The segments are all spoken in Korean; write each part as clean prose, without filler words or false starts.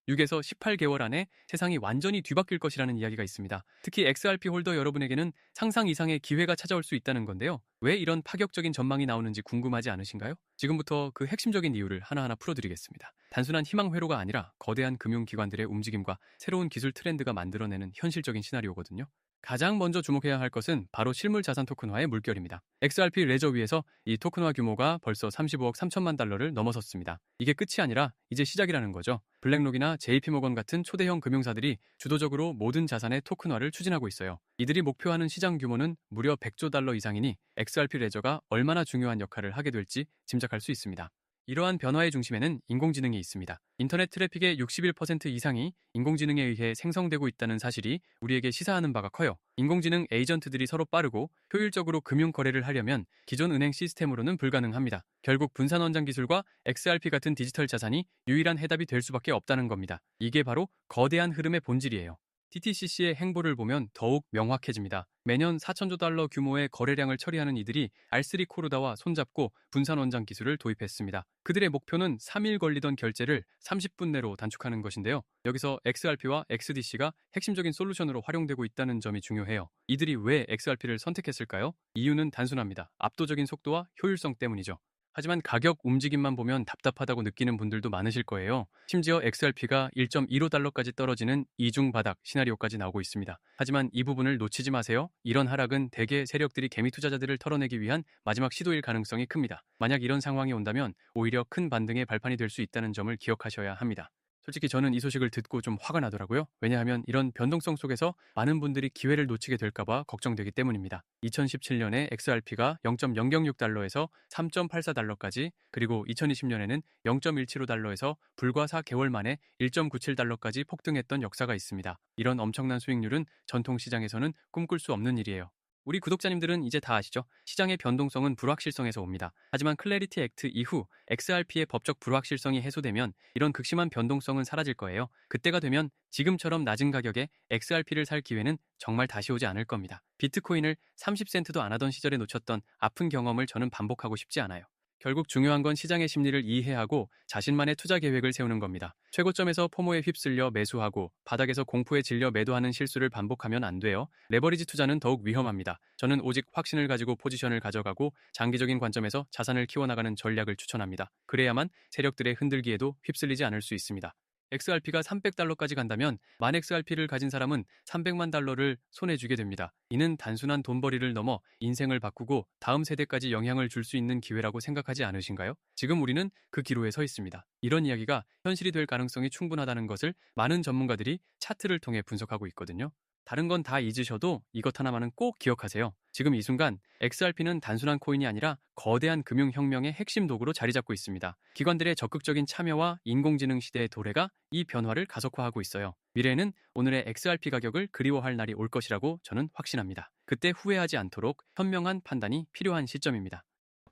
6에서 18개월 안에 세상이 완전히 뒤바뀔 것이라는 이야기가 있습니다. 특히 XRP 홀더 여러분에게는 상상 이상의 기회가 찾아올 수 있다는 건데요. 왜 이런 파격적인 전망이 나오는지 궁금하지 않으신가요? 지금부터 그 핵심적인 이유를 하나하나 풀어드리겠습니다. 단순한 희망 회로가 아니라 거대한 금융기관들의 움직임과 새로운 기술 트렌드가 만들어내는 현실적인 시나리오거든요. 가장 먼저 주목해야 할 것은 바로 실물 자산 토큰화의 물결입니다. XRP 레저 위에서 이 토큰화 규모가 벌써 35억 3천만 달러를 넘어섰습니다. 이게 끝이 아니라 이제 시작이라는 거죠. 블랙록이나 JP모건 같은 초대형 금융사들이 주도적으로 모든 자산의 토큰화를 추진하고 있어요. 이들이 목표하는 시장 규모는 무려 100조 달러 이상이니 XRP 레저가 얼마나 중요한 역할을 하게 될지 짐작할 수 있습니다. 이러한 변화의 중심에는 인공지능이 있습니다. 인터넷 트래픽의 61% 이상이 인공지능에 의해 생성되고 있다는 사실이 우리에게 시사하는 바가 커요. 인공지능 에이전트들이 서로 빠르고 효율적으로 금융 거래를 하려면 기존 은행 시스템으로는 불가능합니다. 결국 분산원장 기술과 XRP 같은 디지털 자산이 유일한 해답이 될 수밖에 없다는 겁니다. 이게 바로 거대한 흐름의 본질이에요. DTCC의 행보를 보면 더욱 명확해집니다. 매년 4천조 달러 규모의 거래량을 처리하는 이들이 R3 코르다와 손잡고 분산원장 기술을 도입했습니다. 그들의 목표는 3일 걸리던 결제를 30분 내로 단축하는 것인데요. 여기서 XRP와 XDC가 핵심적인 솔루션으로 활용되고 있다는 점이 중요해요. 이들이 왜 XRP를 선택했을까요? 이유는 단순합니다. 압도적인 속도와 효율성 때문이죠. 하지만 가격 움직임만 보면 답답하다고 느끼는 분들도 많으실 거예요. 심지어 XRP가 1.15달러까지 떨어지는 이중 바닥 시나리오까지 나오고 있습니다. 하지만 이 부분을 놓치지 마세요. 이런 하락은 대개 세력들이 개미 투자자들을 털어내기 위한 마지막 시도일 가능성이 큽니다. 만약 이런 상황이 온다면 오히려 큰 반등의 발판이 될 수 있다는 점을 기억하셔야 합니다. 솔직히 저는 이 소식을 듣고 좀 화가 나더라고요. 왜냐하면 이런 변동성 속에서 많은 분들이 기회를 놓치게 될까봐 걱정되기 때문입니다. 2017년에 XRP가 0.006달러에서 3.84달러까지, 그리고 2020년에는 0.175달러에서 불과 4개월 만에 1.97달러까지 폭등했던 역사가 있습니다. 이런 엄청난 수익률은 전통 시장에서는 꿈꿀 수 없는 일이에요. 우리 구독자님들은 이제 다 아시죠? 시장의 변동성은 불확실성에서 옵니다. 하지만 클래리티 액트 이후 XRP의 법적 불확실성이 해소되면 이런 극심한 변동성은 사라질 거예요. 그때가 되면 지금처럼 낮은 가격에 XRP를 살 기회는 정말 다시 오지 않을 겁니다. 비트코인을 30센트도 안 하던 시절에 놓쳤던 아픈 경험을 저는 반복하고 싶지 않아요. 결국 중요한 건 시장의 심리를 이해하고 자신만의 투자 계획을 세우는 겁니다. 최고점에서 포모에 휩쓸려 매수하고 바닥에서 공포에 질려 매도하는 실수를 반복하면 안 돼요. 레버리지 투자는 더욱 위험합니다. 저는 오직 확신을 가지고 포지션을 가져가고 장기적인 관점에서 자산을 키워나가는 전략을 추천합니다. 그래야만 세력들의 흔들기에도 휩쓸리지 않을 수 있습니다. XRP가 300달러까지 간다면 만 XRP를 가진 사람은 300만 달러를 손에 쥐게 됩니다. 이는 단순한 돈벌이를 넘어 인생을 바꾸고 다음 세대까지 영향을 줄 수 있는 기회라고 생각하지 않으신가요? 지금 우리는 그 기로에 서 있습니다. 이런 이야기가 현실이 될 가능성이 충분하다는 것을 많은 전문가들이 차트를 통해 분석하고 있거든요. 다른 건 다 잊으셔도 이것 하나만은 꼭 기억하세요. 지금 이 순간 XRP는 단순한 코인이 아니라 거대한 금융혁명의 핵심 도구로 자리 잡고 있습니다. 기관들의 적극적인 참여와 인공지능 시대의 도래가 이 변화를 가속화하고 있어요. 미래에는 오늘의 XRP 가격을 그리워할 날이 올 것이라고 저는 확신합니다. 그때 후회하지 않도록 현명한 판단이 필요한 시점입니다.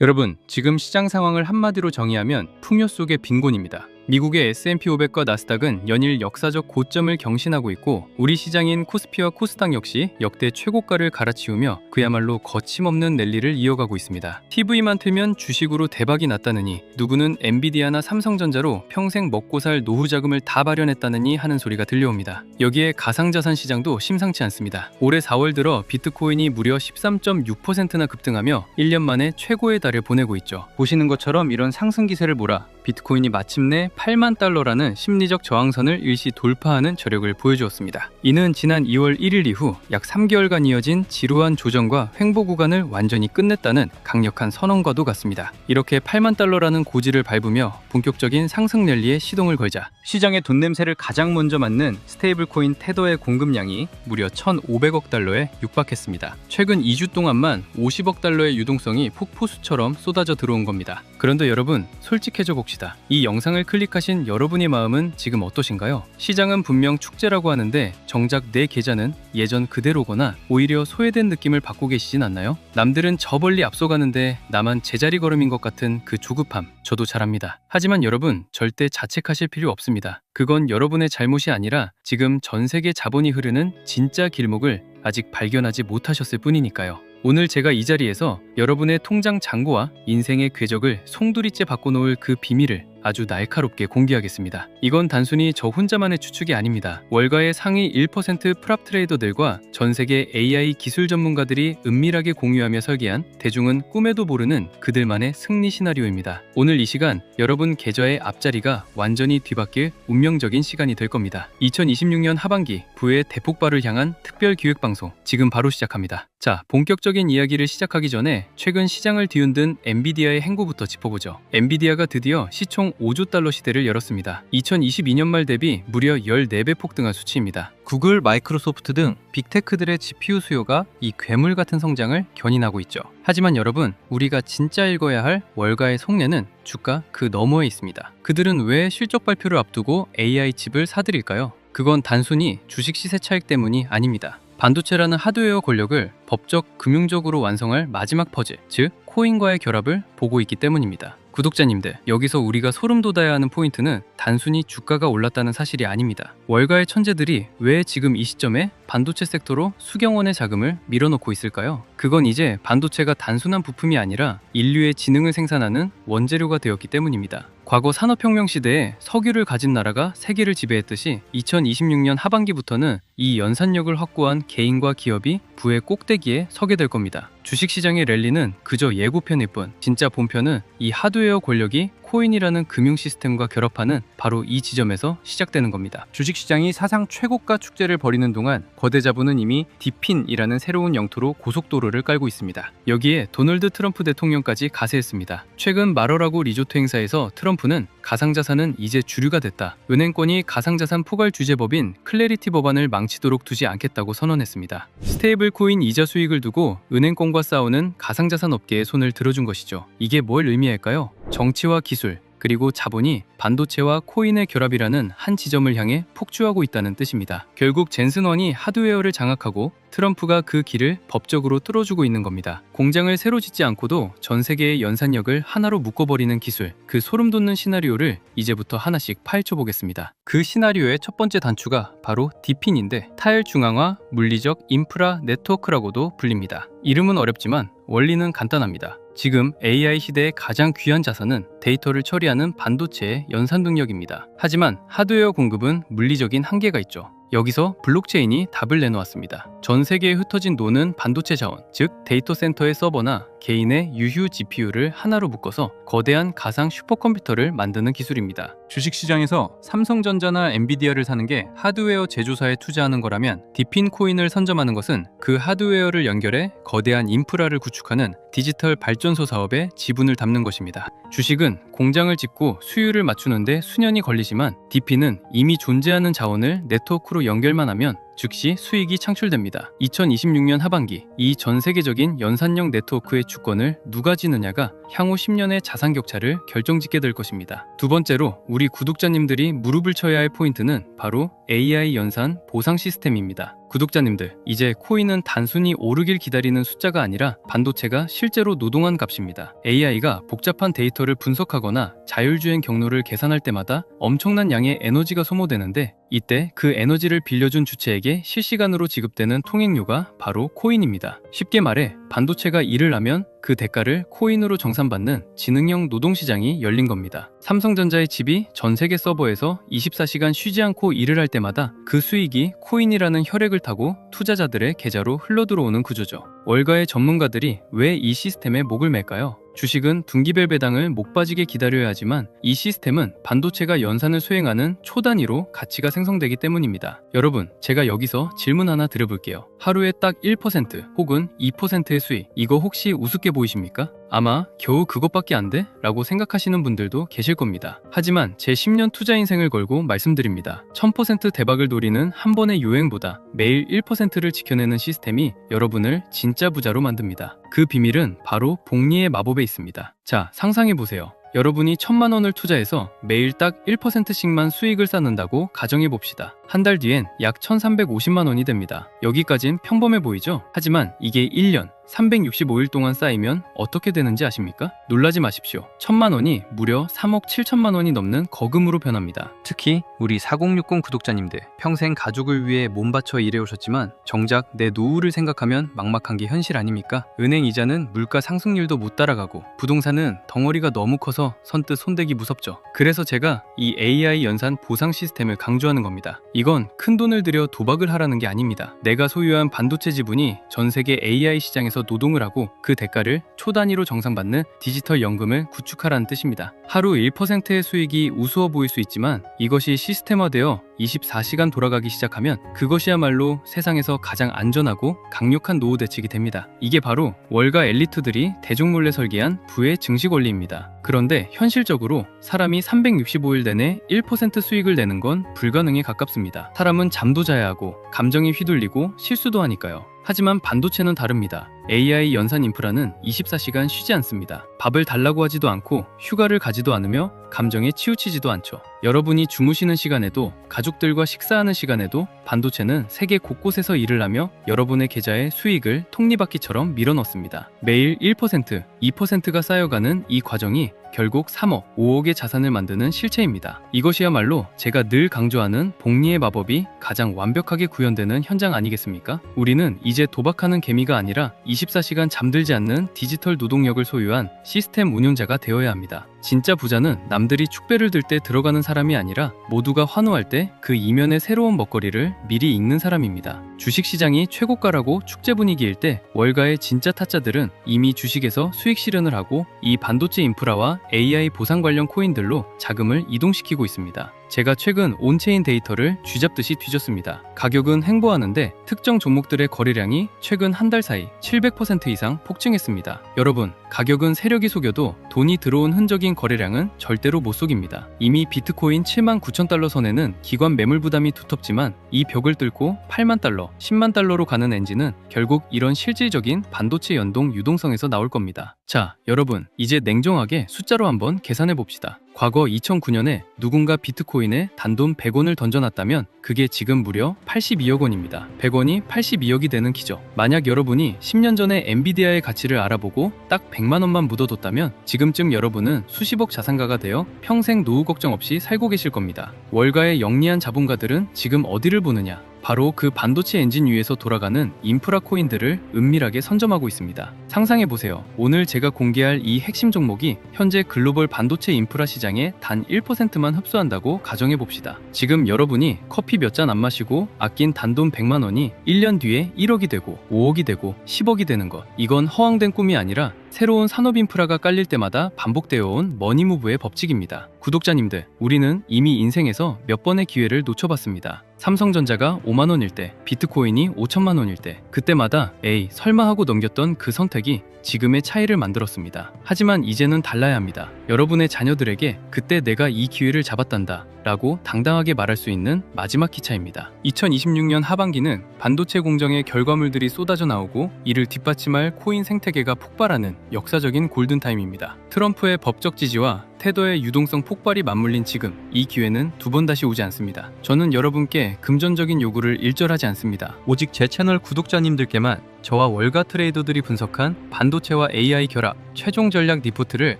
여러분, 지금 시장 상황을 한마디로 정의하면 풍요 속의 빈곤입니다. 미국의 S&P 500과 나스닥은 연일 역사적 고점을 경신하고 있고 우리 시장인 코스피와 코스닥 역시 역대 최고가를 갈아치우며 그야말로 거침없는 랠리를 이어가고 있습니다. TV만 틀면 주식으로 대박이 났다느니, 누구는 엔비디아나 삼성전자로 평생 먹고 살 노후 자금을 다 마련했다느니 하는 소리가 들려옵니다. 여기에 가상자산 시장도 심상치 않습니다. 올해 4월 들어 비트코인이 무려 13.6%나 급등하며 1년 만에 최고의 달을 보내고 있죠. 보시는 것처럼 이런 상승 기세를 몰아 비트코인이 마침내 8만 달러라는 심리적 저항선을 일시 돌파하는 저력을 보여주었습니다. 이는 지난 2월 1일 이후 약 3개월간 이어진 지루한 조정과 횡보 구간을 완전히 끝냈다는 강력한 선언과도 같습니다. 이렇게 8만 달러라는 고지를 밟으며 본격적인 상승 랠리에 시동을 걸자 시장의 돈 냄새를 가장 먼저 맡는 스테이블 코인 테더의 공급량이 무려 1,500억 달러에 육박했습니다. 최근 2주 동안만 50억 달러의 유동성이 폭포수처럼 쏟아져 들어온 겁니다. 그런데 여러분, 솔직해져 봅시다. 이 영상을 클릭하신 여러분의 마음은 지금 어떠신가요? 시장은 분명 축제라고 하는데 정작 내 계좌는 예전 그대로거나 오히려 소외된 느낌을 받고 계시진 않나요? 남들은 저 멀리 앞서가는데 나만 제자리 걸음인 것 같은 그 조급함, 저도 잘 압니다. 하지만 여러분, 절대 자책하실 필요 없습니다. 그건 여러분의 잘못이 아니라 지금 전 세계 자본이 흐르는 진짜 길목을 아직 발견하지 못하셨을 뿐이니까요. 오늘 제가 이 자리에서 여러분의 통장 잔고와 인생의 궤적을 송두리째 바꿔놓을 그 비밀을 아주 날카롭게 공개하겠습니다. 이건 단순히 저 혼자만의 추측이 아닙니다. 월가의 상위 1% 프랍 트레이더들과 전 세계 AI 기술 전문가들이 은밀하게 공유하며 설계한 대중은 꿈에도 모르는 그들만의 승리 시나리오입니다. 오늘 이 시간 여러분 계좌의 앞자리가 완전히 뒤바뀔 운명적인 시간이 될 겁니다. 2026년 하반기 부의 대폭발을 향한 특별 기획방송 지금 바로 시작합니다. 자, 본격적인 이야기를 시작하기 전에 최근 시장을 뒤흔든 엔비디아의 행보부터 짚어보죠. 엔비디아가 드디어 시총 5조 달러 시대를 열었습니다. 2022년 말 대비 무려 14배 폭등한 수치입니다. 구글, 마이크로소프트 등 빅테크들의 GPU 수요가 이 괴물 같은 성장을 견인하고 있죠. 하지만 여러분, 우리가 진짜 읽어야 할 월가의 속내는 주가 그 너머에 있습니다. 그들은 왜 실적 발표를 앞두고 AI 칩을 사들일까요? 그건 단순히 주식 시세 차익 때문이 아닙니다. 반도체라는 하드웨어 권력을 법적, 금융적으로 완성할 마지막 퍼즐, 즉 코인과의 결합을 보고 있기 때문입니다. 구독자님들, 여기서 우리가 소름 돋아야 하는 포인트는 단순히 주가가 올랐다는 사실이 아닙니다. 월가의 천재들이 왜 지금 이 시점에 반도체 섹터로 수경 원의 자금을 밀어넣고 있을까요? 그건 이제 반도체가 단순한 부품이 아니라 인류의 지능을 생산하는 원재료가 되었기 때문입니다. 과거 산업혁명 시대에 석유를 가진 나라가 세계를 지배했듯이 2026년 하반기부터는 이 연산력을 확보한 개인과 기업이 부의 꼭대기에 서게 될 겁니다. 주식시장의 랠리는 그저 예고편일 뿐, 진짜 본편은 이 하드웨어 권력이 코인이라는 금융 시스템과 결합하는 바로 이 지점에서 시작되는 겁니다. 주식시장이 사상 최고가 축제를 벌이는 동안 거대 자본은 이미 디핀이라는 새로운 영토로 고속도로를 깔고 있습니다. 여기에 도널드 트럼프 대통령까지 가세했습니다. 최근 마러라고 리조트 행사에서 트럼프는 가상자산은 이제 주류가 됐다. 은행권이 가상자산 포괄 규제법인 클래리티 법안을 망치도록 두지 않겠다고 선언했습니다. 스테이블 코인 이자 수익을 두고 은행권과 싸우는 가상자산 업계에 손을 들어준 것이죠. 이게 뭘 의미할까요? 정치와 기술, 그리고 자본이 반도체와 코인의 결합이라는 한 지점을 향해 폭주하고 있다는 뜻입니다. 결국 젠슨1이 하드웨어를 장악하고 트럼프가 그 길을 법적으로 뚫어주고 있는 겁니다. 공장을 새로 짓지 않고도 전 세계의 연산력을 하나로 묶어버리는 기술, 그 소름 돋는 시나리오를 이제부터 하나씩 파헤쳐 보겠습니다. 그 시나리오의 첫 번째 단추가 바로 디핀인데 타일 중앙화 물리적 인프라 네트워크라고도 불립니다. 이름은 어렵지만 원리는 간단합니다. 지금 AI 시대의 가장 귀한 자산은 데이터를 처리하는 반도체의 연산 능력입니다. 하지만 하드웨어 공급은 물리적인 한계가 있죠. 여기서 블록체인이 답을 내놓았습니다. 전 세계에 흩어진 노는 반도체 자원, 즉 데이터 센터의 서버나 개인의 유휴 GPU를 하나로 묶어서 거대한 가상 슈퍼컴퓨터를 만드는 기술입니다. 주식시장에서 삼성전자나 엔비디아를 사는 게 하드웨어 제조사에 투자하는 거라면 디핀 코인을 선점하는 것은 그 하드웨어를 연결해 거대한 인프라를 구축하는 디지털 발전소 사업에 지분을 담는 것입니다. 주식은 공장을 짓고 수율을 맞추는데 수년이 걸리지만 디핀은 이미 존재하는 자원을 네트워크로 연결만 하면 즉시 수익이 창출됩니다. 2026년 하반기 이 전 세계적인 연산력 네트워크의 주권을 누가 지느냐가 향후 10년의 자산 격차를 결정짓게 될 것입니다. 두 번째로 우리 구독자님들이 무릎을 쳐야 할 포인트는 바로 AI 연산 보상 시스템입니다. 구독자님들, 이제 코인은 단순히 오르길 기다리는 숫자가 아니라 반도체가 실제로 노동한 값입니다. AI가 복잡한 데이터를 분석하거나 자율주행 경로를 계산할 때마다 엄청난 양의 에너지가 소모되는데 이때 그 에너지를 빌려준 주체에게 실시간으로 지급되는 통행료가 바로 코인입니다. 쉽게 말해 반도체가 일을 하면 그 대가를 코인으로 정산받는 지능형 노동시장이 열린 겁니다. 삼성전자의 칩이 전 세계 서버에서 24시간 쉬지 않고 일을 할 때마다 그 수익이 코인이라는 혈액을 타고 투자자들의 계좌로 흘러들어오는 구조죠. 월가의 전문가들이 왜 이 시스템에 목을 맬까요? 주식은 분기별 배당을 목 빠지게 기다려야 하지만 이 시스템은 반도체가 연산을 수행하는 초단위로 가치가 생성되기 때문입니다. 여러분, 제가 여기서 질문 하나 드려볼게요. 하루에 딱 1% 혹은 2%의 수익, 이거 혹시 우습게 보이십니까? 아마 겨우 그것밖에 안 돼? 라고 생각하시는 분들도 계실 겁니다. 하지만 제 10년 투자 인생을 걸고 말씀드립니다. 1000% 대박을 노리는 한 번의 요행보다 매일 1%를 지켜내는 시스템이 여러분을 진짜 부자로 만듭니다. 그 비밀은 바로 복리의 마법에 있습니다. 자, 상상해보세요. 여러분이 1000만 원을 투자해서 매일 딱 1%씩만 수익을 쌓는다고 가정해봅시다. 한 달 뒤엔 약 1350만 원이 됩니다. 여기까진 평범해 보이죠? 하지만 이게 1년, 365일 동안 쌓이면 어떻게 되는지 아십니까? 놀라지 마십시오. 1,000만 원이 무려 3억 7천만 원이 넘는 거금으로 변합니다. 특히 우리 4060 구독자님들, 평생 가족을 위해 몸 바쳐 일해오셨지만 정작 내 노후를 생각하면 막막한 게 현실 아닙니까? 은행 이자는 물가 상승률도 못 따라가고 부동산은 덩어리가 너무 커서 선뜻 손대기 무섭죠. 그래서 제가 이 AI 연산 보상 시스템을 강조하는 겁니다. 이건 큰돈을 들여 도박을 하라는 게 아닙니다. 내가 소유한 반도체 지분이 전 세계 AI 시장에서 노동을 하고 그 대가를 초 단위로 정산받는 디지털 연금을 구축하라는 뜻입니다. 하루 1%의 수익이 우스워 보일 수 있지만 이것이 시스템화되어 24시간 돌아가기 시작하면 그것이야말로 세상에서 가장 안전하고 강력한 노후 대책이 됩니다. 이게 바로 월가 엘리트들이 대중몰래 설계한 부의 증식 원리입니다. 그런데 현실적으로 사람이 365일 내내 1% 수익을 내는 건 불가능에 가깝습니다. 사람은 잠도 자야 하고 감정이 휘둘리고 실수도 하니까요. 하지만 반도체는 다릅니다. AI 연산 인프라는 24시간 쉬지 않습니다. 밥을 달라고 하지도 않고 휴가를 가지도 않으며 감정에 치우치지도 않죠. 여러분이 주무시는 시간에도 가족들과 식사하는 시간에도 반도체는 세계 곳곳에서 일을 하며 여러분의 계좌에 수익을 톱니바퀴처럼 밀어넣습니다. 매일 1%, 2%가 쌓여가는 이 과정이 결국 3억, 5억의 자산을 만드는 실체입니다. 이것이야말로 제가 늘 강조하는 복리의 마법이 가장 완벽하게 구현되는 현장 아니겠습니까? 우리는 이제 도박하는 개미가 아니라 24시간 잠들지 않는 디지털 노동력을 소유한 시스템 운용자가 되어야 합니다. 진짜 부자는 남들이 축배를 들 때 들어가는 사람이 아니라 모두가 환호할 때 그 이면의 새로운 먹거리를 미리 읽는 사람입니다. 주식시장이 최고가라고 축제 분위기일 때 월가의 진짜 타짜들은 이미 주식에서 수익 실현을 하고 이 반도체 인프라와 AI 보상 관련 코인들로 자금을 이동시키고 있습니다. 제가 최근 온체인 데이터를 쥐잡듯이 뒤졌습니다. 가격은 횡보하는데 특정 종목들의 거래량이 최근 한 달 사이 700% 이상 폭증했습니다. 여러분, 가격은 세력이 속여도 돈이 들어온 흔적인 거래량은 절대로 못 속입니다. 이미 비트코인 79,000달러 선에는 기관 매물 부담이 두텁지만 이 벽을 뚫고 8만 달러, 10만 달러로 가는 엔진은 결국 이런 실질적인 반도체 연동 유동성에서 나올 겁니다. 자, 여러분, 이제 냉정하게 숫자로 한번 계산해 봅시다. 과거 2009년에 누군가 비트코인에 단돈 100원을 던져놨다면 그게 지금 무려 82억 원입니다. 100원이 82억이 되는 기적. 만약 여러분이 10년 전에 엔비디아의 가치를 알아보고 딱 100만 원만 묻어뒀다면 지금쯤 여러분은 수십억 자산가가 되어 평생 노후 걱정 없이 살고 계실 겁니다. 월가의 영리한 자본가들은 지금 어디를 보느냐? 바로 그 반도체 엔진 위에서 돌아가는 인프라 코인들을 은밀하게 선점하고 있습니다. 상상해보세요. 오늘 제가 공개할 이 핵심 종목이 현재 글로벌 반도체 인프라 시장의 단 1%만 흡수한다고 가정해봅시다. 지금 여러분이 커피 몇 잔 안 마시고 아낀 단돈 100만 원이 1년 뒤에 1억이 되고 5억이 되고 10억이 되는 것. 이건 허황된 꿈이 아니라 새로운 산업 인프라가 깔릴 때마다 반복되어 온 머니무브의 법칙입니다. 구독자님들, 우리는 이미 인생에서 몇 번의 기회를 놓쳐봤습니다. 삼성전자가 5만 원일 때, 비트코인이 5천만 원일 때, 그때마다 에이 설마 하고 넘겼던 그 선택이 지금의 차이를 만들었습니다. 하지만 이제는 달라야 합니다. 여러분의 자녀들에게 그때 내가 이 기회를 잡았단다 라고 당당하게 말할 수 있는 마지막 기차입니다. 2026년 하반기는 반도체 공정의 결과물들이 쏟아져 나오고 이를 뒷받침할 코인 생태계가 폭발하는 역사적인 골든타임입니다. 트럼프의 법적 지지와 테더의 유동성 폭발이 맞물린 지금, 이 기회는 두 번 다시 오지 않습니다. 저는 여러분께 금전적인 요구를 일절하지 않습니다. 오직 제 채널 구독자님들께만 저와 월가 트레이더들이 분석한 반도체와 AI 결합 최종 전략 리포트를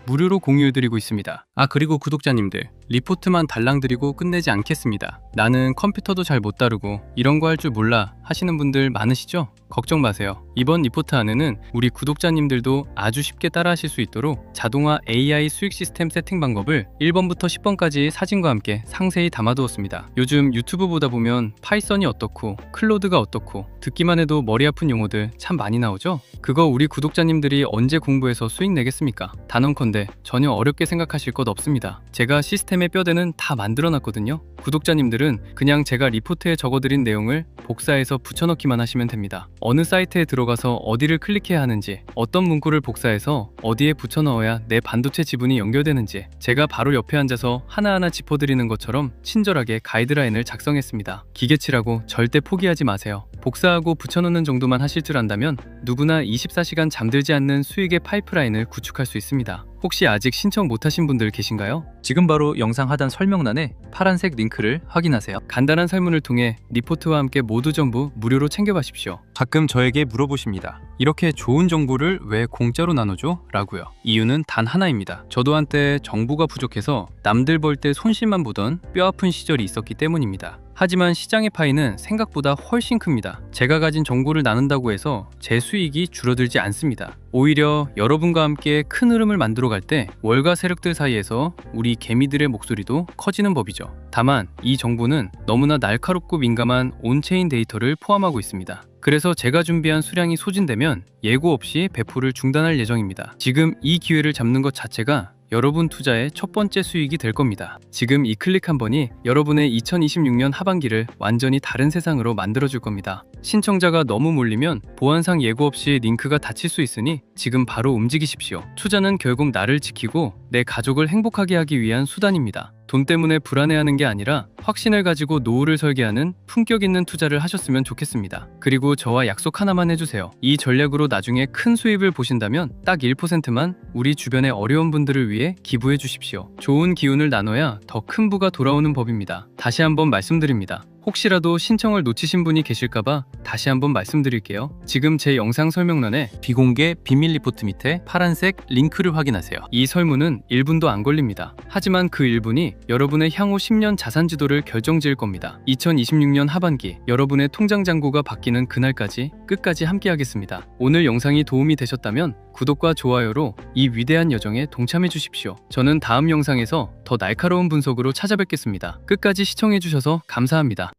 무료로 공유해드리고 있습니다. 그리고 구독자님들, 리포트만 달랑드리고 끝내지 않겠습니다. 나는 컴퓨터도 잘 못 다루고 이런 거 할 줄 몰라 하시는 분들 많으시죠? 걱정 마세요. 이번 리포트 안에는 우리 구독자님들도 아주 쉽게 따라하실 수 있도록 자동화 AI 수익 시스템 세팅 방법을 1번부터 10번까지 사진과 함께 상세히 담아두었습니다. 요즘 유튜브 보다 보면 파이썬이 어떻고 클로드가 어떻고 듣기만 해도 머리 아픈 용어들 참 많이 나오죠? 그거 우리 구독자님들이 언제 공부해서 수익 내겠습니까? 단언컨대 전혀 어렵게 생각하실 것 없습니다. 제가 시스템의 뼈대는 다 만들어놨거든요. 구독자님들은 그냥 제가 리포트에 적어드린 내용을 복사해서 붙여넣기만 하시면 됩니다. 어느 사이트에 들어가서 어디를 클릭해야 하는지, 어떤 문구를 복사해서 어디에 붙여넣어야 내 반도체 지분이 연결되는지 제가 바로 옆에 앉아서 하나하나 짚어드리는 것처럼 친절하게 가이드라인을 작성했습니다. 기계치라고 절대 포기하지 마세요. 복사하고 붙여넣는 정도만 하실 줄 안다면 누구나 24시간 잠들지 않는 수익의 파이프라인을 구축할 수 있습니다. 혹시 아직 신청 못하신 분들 계신가요? 지금 바로 영상 하단 설명란에 파란색 링크를 확인하세요. 간단한 설문을 통해 리포트와 함께 모두 전부 무료로 챙겨가십시오. 가끔 저에게 물어보십니다. 이렇게 좋은 정보를 왜 공짜로 나눠줘? 라고요. 이유는 단 하나입니다. 저도 한때 정보가 부족해서 남들 벌 때 손실만 보던 뼈아픈 시절이 있었기 때문입니다. 하지만 시장의 파이는 생각보다 훨씬 큽니다. 제가 가진 정보를 나눈다고 해서 제 수익이 줄어들지 않습니다. 오히려 여러분과 함께 큰 흐름을 만들어 갈 때 월가 세력들 사이에서 우리 개미들의 목소리도 커지는 법이죠. 다만 이 정보는 너무나 날카롭고 민감한 온체인 데이터를 포함하고 있습니다. 그래서 제가 준비한 수량이 소진되면 예고 없이 배포를 중단할 예정입니다. 지금 이 기회를 잡는 것 자체가 여러분 투자의 첫 번째 수익이 될 겁니다. 지금 이 클릭 한 번이 여러분의 2026년 하반기를 완전히 다른 세상으로 만들어줄 겁니다. 신청자가 너무 몰리면 보안상 예고 없이 링크가 닫힐 수 있으니 지금 바로 움직이십시오. 투자는 결국 나를 지키고 내 가족을 행복하게 하기 위한 수단입니다. 돈 때문에 불안해하는 게 아니라 확신을 가지고 노후를 설계하는 품격 있는 투자를 하셨으면 좋겠습니다. 그리고 저와 약속 하나만 해주세요. 이 전략으로 나중에 큰 수입을 보신다면 딱 1%만 우리 주변의 어려운 분들을 위해 기부해 주십시오. 좋은 기운을 나눠야 더 큰 부가 돌아오는 법입니다. 다시 한번 말씀드립니다. 혹시라도 신청을 놓치신 분이 계실까봐 다시 한번 말씀드릴게요. 지금 제 영상 설명란에 비공개 비밀 리포트 밑에 파란색 링크를 확인하세요. 이 설문은 1분도 안 걸립니다. 하지만 그 1분이 여러분의 향후 10년 자산 지도를 결정지을 겁니다. 2026년 하반기 여러분의 통장 잔고가 바뀌는 그날까지 끝까지 함께하겠습니다. 오늘 영상이 도움이 되셨다면 구독과 좋아요로 이 위대한 여정에 동참해 주십시오. 저는 다음 영상에서 더 날카로운 분석으로 찾아뵙겠습니다. 끝까지 시청해 주셔서 감사합니다.